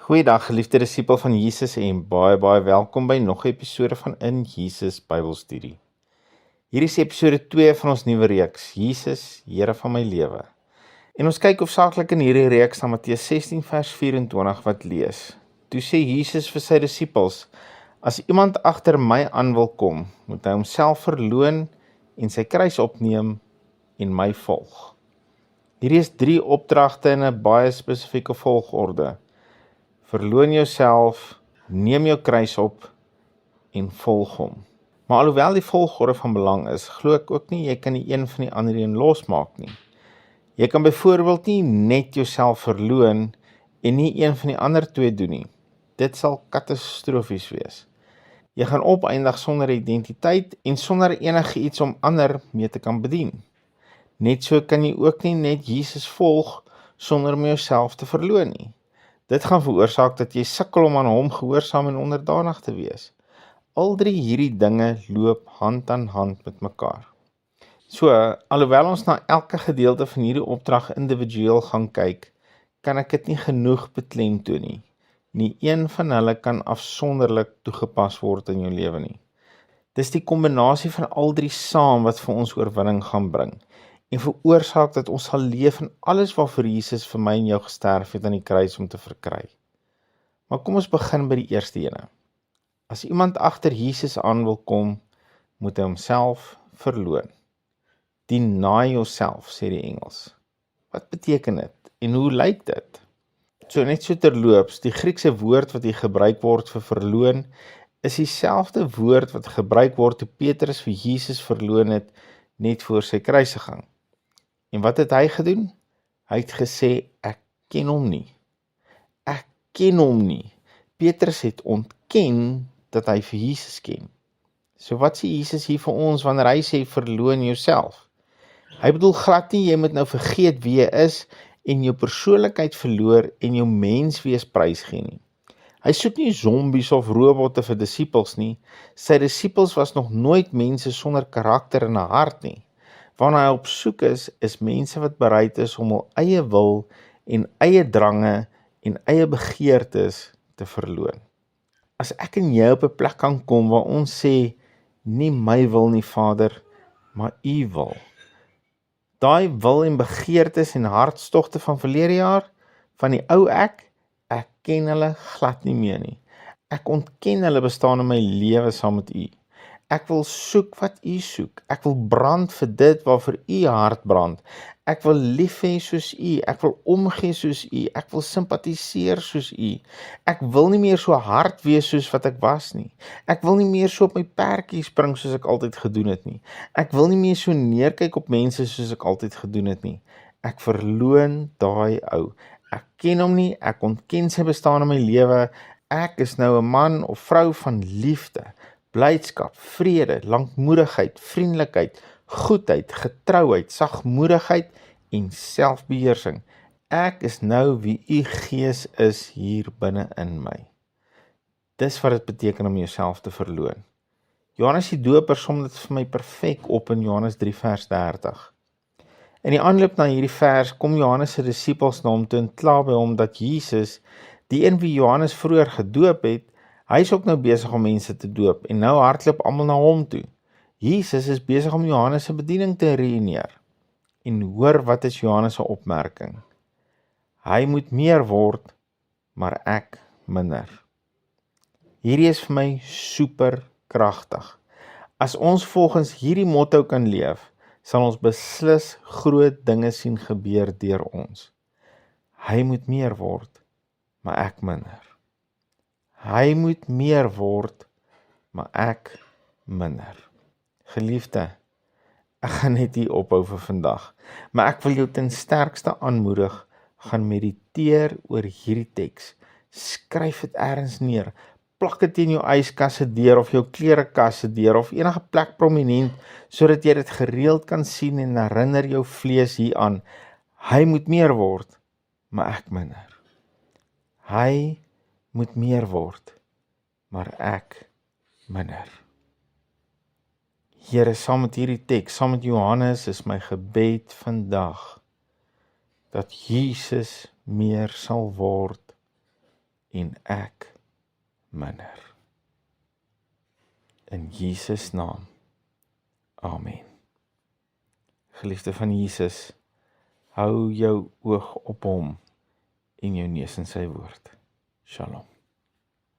Goeiedag geliefde disipel van Jesus en baie welkom by nog 'n episode van In Jesus Bybelstudie. Hier is episode 2 van ons nuwe reeks, Jesus, Here van my lewe. En ons kyk hoofsaaklik in hierdie reeks na Matteus 16 vers 24 wat lees. Toe sê Jesus vir sy disipels, as iemand agter my aan wil kom, moet hy homself verloon en sy kruis opneem en my volg. Hierdie is 3 opdragte in 'n baie spesifieke volgorde. Verloon jouself, neem jou kruis op en volg hom. Maar alhoewel die volgorde van belang is, glo ek ook nie jy kan die een van die ander een losmaak nie. Jy kan byvoorbeeld nie net jouself verloon en nie een van die ander 2 doen nie. Dit sal katastrofies wees. Jy gaan opeindig sonder identiteit en sonder enige iets om ander mee te kan bedien. Net so kan jy ook nie net Jesus volg sonder om jouself te verloon nie. Dit gaan veroorsaak dat jy sukkel om aan hom gehoorsaam en onderdanig te wees. Al 3 hierdie dinge loop hand aan hand met mekaar. So, alhoewel ons na elke gedeelte van hierdie opdrag individueel gaan kyk, kan ek dit nie genoeg beklemtoon nie. Nie een van hulle kan afsonderlik toegepas word in jou lewe nie. Dis die kombinasie van al 3 saam wat vir ons oorwinning gaan bring en veroorsaak dat ons sal leef in alles waarvoor Jesus vir my en jou gesterf het aan die kruis om te verkry. Maar kom ons begin by die eerste ene. As iemand agter Jesus aan wil kom, moet hy homself verloon. Deny yourself, sê die Engels. Wat beteken dit en hoe lyk dit? So net so terloops, die Griekse woord wat hier gebruik word vir verloon, is dieselfde woord wat gebruik word toe Petrus vir Jesus verloon het net voor sy kruisiging. En wat het hy gedoen? Hy het gesê, ek ken hom nie. Ek ken hom nie. Petrus het ontken dat hy vir Jesus ken. So wat sê Jesus hier vir ons wanneer hy sê verloon jouself? Hy bedoel glad nie, jy moet nou vergeet wie jy is en jou persoonlikheid verloor en jou menswees prysgee nie. Hy soek nie zombies of robotte vir disipels nie. Sy disipels was nog nooit mense sonder karakter en 'n hart nie. Waarna hy op soek is mense wat bereid is om hul eie wil en eie drange en eie begeertes te verloon. As ek en jy op 'n plek kan kom waar ons sê, nie my wil nie Vader, maar U wil. Daai wil en begeertes en hartstogte van verlede jaar, van die ou ek ken hulle glad nie meer nie. Ek ontken hulle bestaan in my lewe saam met U. Ek wil soek wat U soek. Ek wil brand vir dit waarvoor U hart brand. Ek wil lief hê soos U. Ek wil omgee soos U. Ek wil simpatiseer soos U. Ek wil nie meer so hard wees soos wat ek was nie. Ek wil nie meer so op my perdjie spring soos ek altyd gedoen het nie. Ek wil nie meer so neerkyk op mense soos ek altyd gedoen het nie. Ek verloon daai ou. Ek ken hom nie, ek ontken sy bestaan in my lewe. Ek is nou 'n man of vrou van liefde, blydskap, vrede, lankmoedigheid, vriendelikheid, goedheid, getrouheid, sagmoedigheid en selfbeheersing. Ek is nou wie U Gees is hier binne in my. Dis wat dit beteken om jouself te verloon. Johannes die Doper som dit vir my perfek op in Johannes 3 vers 30. In die aanloop na hierdie vers kom Johannes se disipels na hom toe en kla by hom dat Jesus, die een wie Johannes vroeër gedoop het, hy is ook nou besig om mense te doop en nou hardloop almal na hom toe. Jesus is besig om Johannes se bediening te ruïneer. En hoor wat is Johannes se opmerking? Hy moet meer word, maar ek minder. Hierdie is vir my super kragtig. As ons volgens hierdie motto kan leef, sal ons beslis groot dinge sien gebeur deur ons. Hy moet meer word, maar ek minder. Hy moet meer word, maar ek minder. Geliefde, ek gaan net hier ophou vir vandag, maar ek wil jou ten sterkste aanmoedig, gaan mediteer oor hierdie teks. Skryf dit ergens neer, plak dit in jou yskas se deur of jou klerekas se deur of enige plek prominent, sodat jy dit gereeld kan sien en herinner jou vlees hieraan. Hy moet meer word, maar ek minder. Hy moet meer word, maar ek minder. Here, saam met hierdie teks, saam met Johannes, is my gebed vandag, dat Jesus meer sal word, en ek minder. In Jesus naam. Amen. Geliefde van Jesus, hou jou oog op hom en jou neus in sy woord. Shalom.